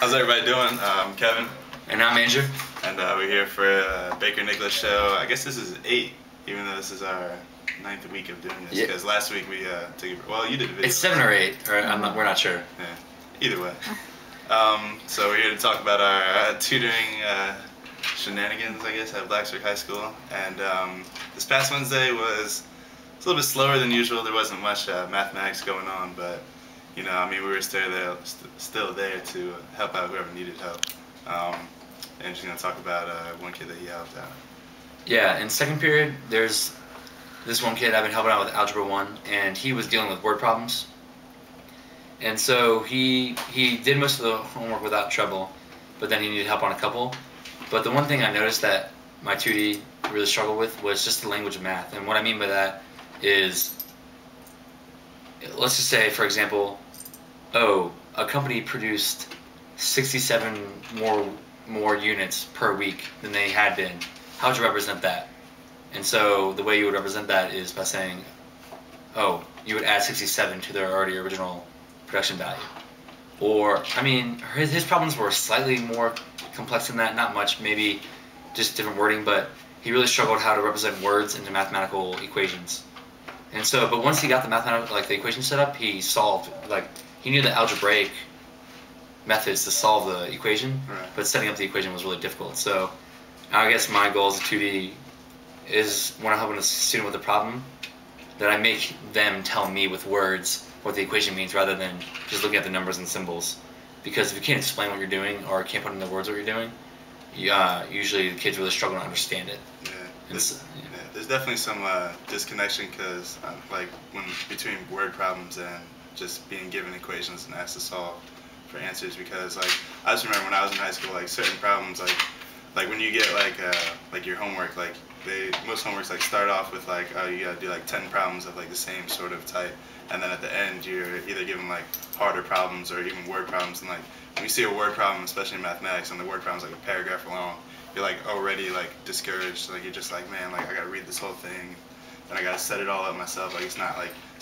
How's everybody doing? I'm Kevin. And I'm Andrew. And we're here for a Baker Nicholas show. I guess this is 8, even though this is our 9th week of doing this. Because last week we took it. Well, you did a video. It's 7 or 8, or we're not sure. Yeah, either way. So we're here to talk about our tutoring shenanigans, I guess, at Blacksburg High School. And this past Wednesday was a little bit slower than usual. There wasn't much mathematics going on, but you know, I mean, we were still there to help out whoever needed help. And she's gonna talk about one kid that he helped out. Yeah, in second period, there's this one kid I've been helping out with Algebra 1, and he was dealing with word problems. And so he did most of the homework without trouble, but then he needed help on a couple. But the one thing I noticed that my 2D really struggled with was just the language of math. And what I mean by that is, let's just say, for example, oh, a company produced 67 more units per week than they had been. How would you represent that? And so the way you would represent that is by saying, oh, you would add 67 to their already original production value. Or, I mean, his problems were slightly more complex than that, not much, maybe just different wording, but he really struggled how to represent words into mathematical equations. And so, but once he got the mathematical, like the equation set up, he solved, like, he knew the algebraic methods to solve the equation, right, but setting up the equation was really difficult. So I guess my goal as a 2D is when I'm helping a student with a problem, that I make them tell me with words what the equation means rather than just looking at the numbers and symbols. Because if you can't explain what you're doing or can't put into words what you're doing, usually the kids really struggle to understand it. Yeah. There's definitely some disconnection because like between word problems and just being given equations and asked to solve for answers. Because like I just remember when I was in high school, like certain problems, like when you get like your homework, like most homeworks like start off with like, oh, you gotta do like 10 problems of like the same sort of type, and then at the end you're either given like harder problems or even word problems. And like when you see a word problem, especially in mathematics, and the word problem's like a paragraph long, you're like already like discouraged. Like you're just like, man, like I gotta read this whole thing, and I gotta set it all up myself. Like it's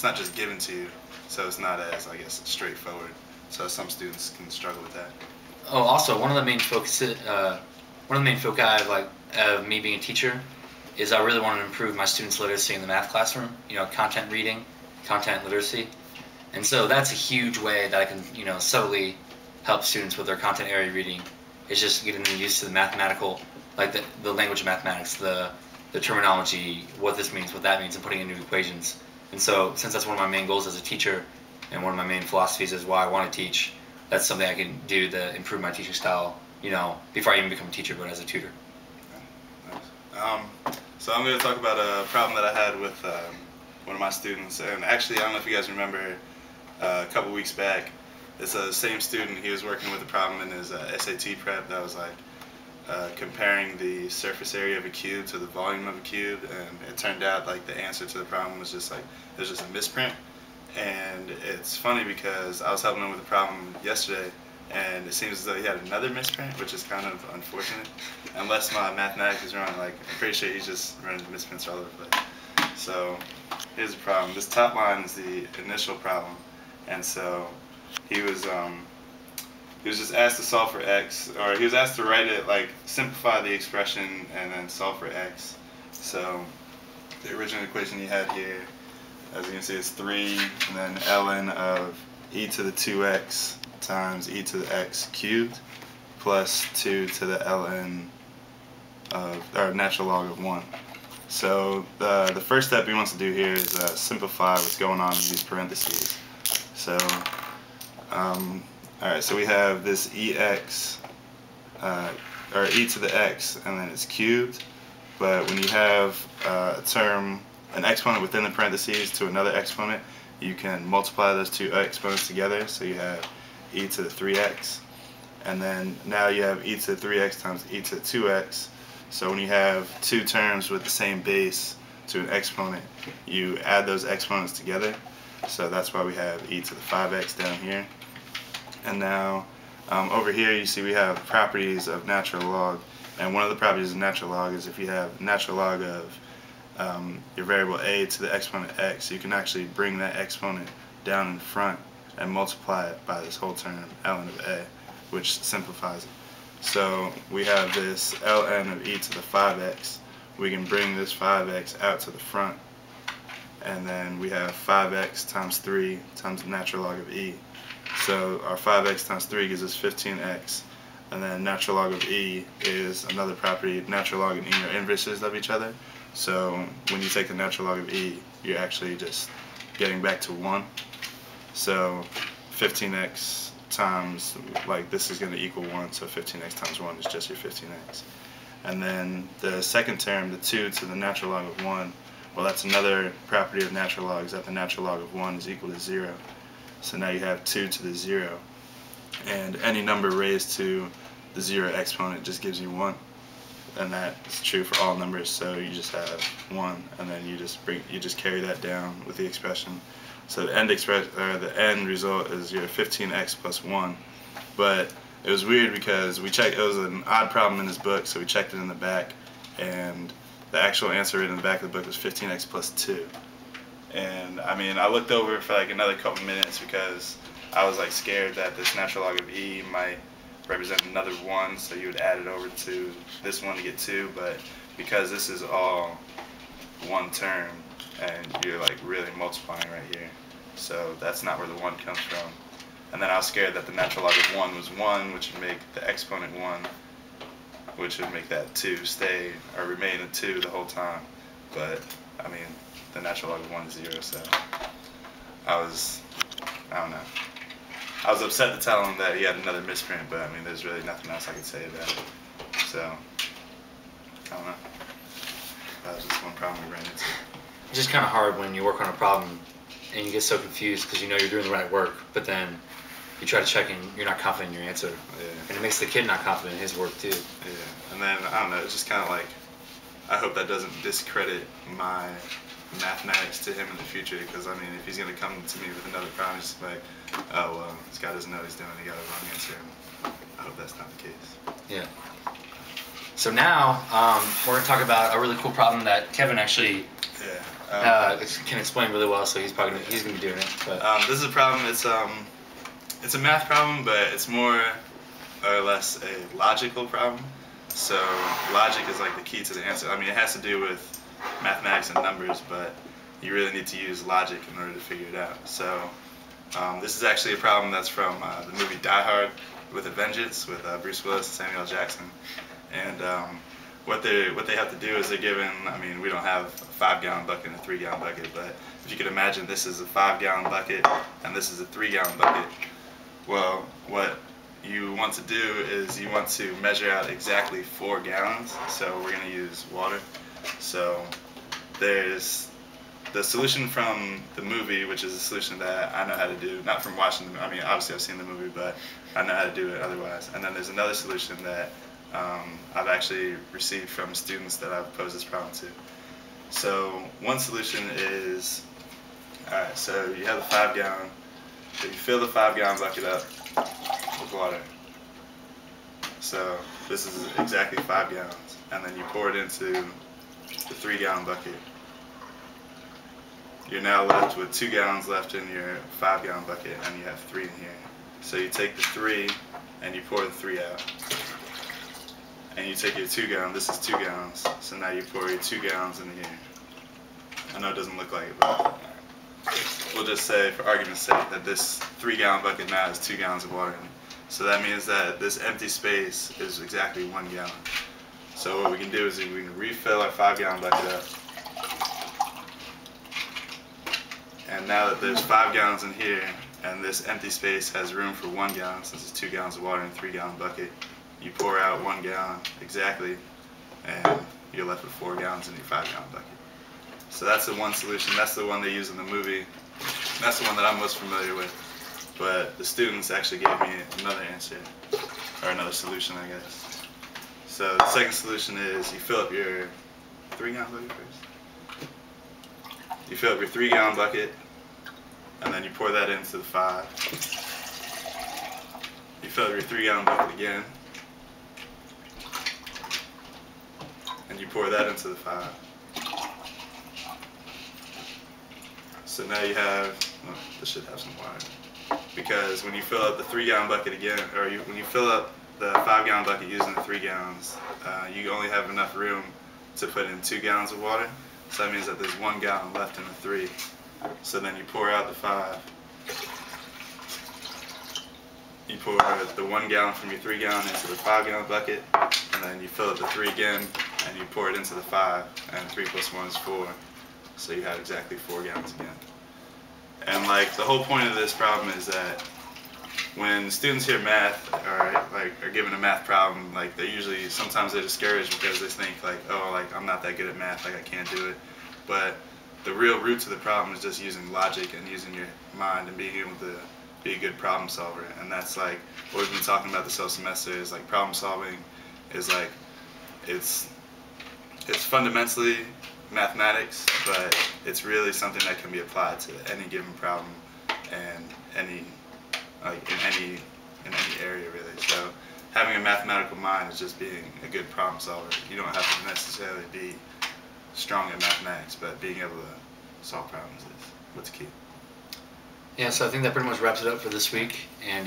not just given to you, so it's not as, I guess, straightforward. So some students can struggle with that. Oh, also one of the main foci of me being a teacher is I really want to improve my students' literacy in the math classroom. You know, content reading, content literacy, and so that's a huge way that I can, you know, subtly help students with their content area reading. It's just getting them used to the mathematical, like the language of mathematics, the terminology, what this means, what that means, and putting it into equations. And so, since that's one of my main goals as a teacher, and one of my main philosophies is why I want to teach, that's something I can do to improve my teaching style, you know, before I even become a teacher, but as a tutor. Nice. So I'm going to talk about a problem that I had with one of my students. And actually, I don't know if you guys remember, a couple weeks back, it's the same student. He was working with a problem in his SAT prep that was like comparing the surface area of a cube to the volume of a cube, and it turned out like the answer to the problem was just like, there's just a misprint. And it's funny because I was helping him with a problem yesterday, and it seems as though he had another misprint, which is kind of unfortunate. Unless my mathematics is wrong, like I'm pretty sure he's just running misprints all over the place. So here's the problem. This top line is the initial problem, and so he was just asked to solve for x, or he was asked to write it, like simplify the expression and then solve for x. So the original equation he had here, as you can see, it's 3 and then ln of e to the 2x times e to the x cubed plus 2 to the ln of, or natural log of 1. So the first step he wants to do here is simplify what's going on in these parentheses. So alright, so we have this ex, or e to the x, and then it's cubed. But when you have a term, an exponent within the parentheses to another exponent, you can multiply those two exponents together, so you have e to the 3x, and then now you have e to the 3x times e to the 2x. So when you have two terms with the same base to an exponent, you add those exponents together, so that's why we have e to the 5x down here. And now over here you see we have properties of natural log, and one of the properties of natural log is if you have natural log of your variable a to the exponent x, you can actually bring that exponent down in front and multiply it by this whole term ln of a. which simplifies it. So we have this ln of e to the 5x. We can bring this 5x out to the front, and then we have 5x times 3 times the natural log of e. So our 5x times 3 gives us 15x, and then natural log of e is another property. Natural log and e are inverses of each other. So when you take the natural log of e, you're actually just getting back to 1. So 15x times, like, this is going to equal 1, so 15x times 1 is just your 15x. And then the second term, the 2 to the natural log of 1, well, that's another property of natural logs, that the natural log of 1 is equal to 0. So now you have 2 to the 0. And any number raised to the 0 exponent just gives you 1. And that is true for all numbers, so you just have 1, and then you just carry that down with the expression. So the end result is your 15x plus 1. But it was weird because we checked, it was an odd problem in his book, so we checked it in the back, and the actual answer written in the back of the book was 15x plus 2. And I mean, I looked over for like another couple minutes because I was like scared that this natural log of e might represent another 1, so you would add it over to this one to get 2, but because this is all one term and you're like really multiplying right here, so that's not where the 1 comes from. And then I was scared that the natural log of 1 was 1, which would make the exponent 1, which would make that 2 stay or remain a 2 the whole time. But I mean, the natural log of 1 is 0, so I don't know. I was upset to tell him that he had another misprint, but I mean, there's really nothing else I could say about it. So, I don't know. That was just one problem we ran into. It's just kind of hard when you work on a problem and you get so confused because you know you're doing the right work, but then you try to check and you're not confident in your answer. Yeah. And it makes the kid not confident in his work too. Yeah. And then, I don't know, it's just kind of like, I hope that doesn't discredit my mathematics to him in the future, because I mean, if he's going to come to me with another problem, he's just like, oh well, this guy doesn't know what he's doing, he got a wrong answer. I hope that's not the case. Yeah. So now we're going to talk about a really cool problem that Kevin actually can explain really well. So he's going to be doing it. But this is a problem. It's a math problem, but it's more or less a logical problem. So logic is like the key to the answer. I mean, it has to do with mathematics and numbers, but you really need to use logic in order to figure it out. So this is actually a problem that's from the movie Die Hard with a Vengeance with Bruce Willis and Samuel L. Jackson. And what they have to do is they're given, I mean, we don't have a 5-gallon bucket and a 3-gallon bucket, but if you could imagine this is a 5-gallon bucket and this is a 3-gallon bucket. Well, what you want to do is you want to measure out exactly 4 gallons, so we're going to use water. So there's the solution from the movie, which is a solution that I know how to do, not from watching the movie. I mean, obviously I've seen the movie, but I know how to do it otherwise. And then there's another solution that I've actually received from students that I've posed this problem to. So one solution is, alright, so you have the 5-gallon, so you fill the 5-gallon bucket up with water. So this is exactly 5 gallons, and then you pour it into the 3-gallon bucket. You're now left with 2 gallons left in your 5-gallon bucket, and you have 3 in here. So you take the 3 and you pour the 3 out. And you take your 2 gallons, this is 2 gallons, so now you pour your 2 gallons in here. I know it doesn't look like it, but we'll just say, for argument's sake, that this 3-gallon bucket now has 2 gallons of water in it. So that means that this empty space is exactly 1 gallon. So what we can do is we can refill our 5-gallon bucket up. And now that there's 5 gallons in here, and this empty space has room for 1 gallon, since it's 2 gallons of water in a 3-gallon bucket, you pour out 1 gallon exactly, and you're left with 4 gallons in your 5-gallon bucket. So that's the one solution. That's the one they use in the movie. That's the one that I'm most familiar with. But the students actually gave me another answer, or another solution, I guess. So the second solution is you fill up your 3-gallon bucket first. You fill up your 3-gallon bucket, and then you pour that into the 5. You fill up your 3-gallon bucket again, and you pour that into the 5. So now you have, oh, this should have some water. because when you fill up the 3-gallon bucket again, or when you fill up the 5-gallon bucket using the 3 gallons, you only have enough room to put in 2 gallons of water. So that means that there's 1 gallon left in the 3. So then you pour out the 5. You pour the 1 gallon from your 3 gallon into the 5-gallon bucket, and then you fill up the 3 again, and you pour it into the 5, and 3 plus 1 is 4. So you have exactly 4 gallons again. And like the whole point of this problem is that when students hear math or are given a math problem, like sometimes they're discouraged because they think like, oh, like I'm not that good at math, like I can't do it. But the real root to the problem is just using logic and using your mind and being able to be a good problem solver. And that's like what we've been talking about this whole semester is like problem solving is like it's fundamentally mathematics, but it's really something that can be applied to any given problem and in any area really. So having a mathematical mind is just being a good problem solver. You don't have to necessarily be strong at mathematics, but being able to solve problems is what's key. Yeah, so I think that pretty much wraps it up for this week, and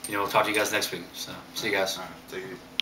we'll talk to you guys next week. So see you guys. All right, take it easy.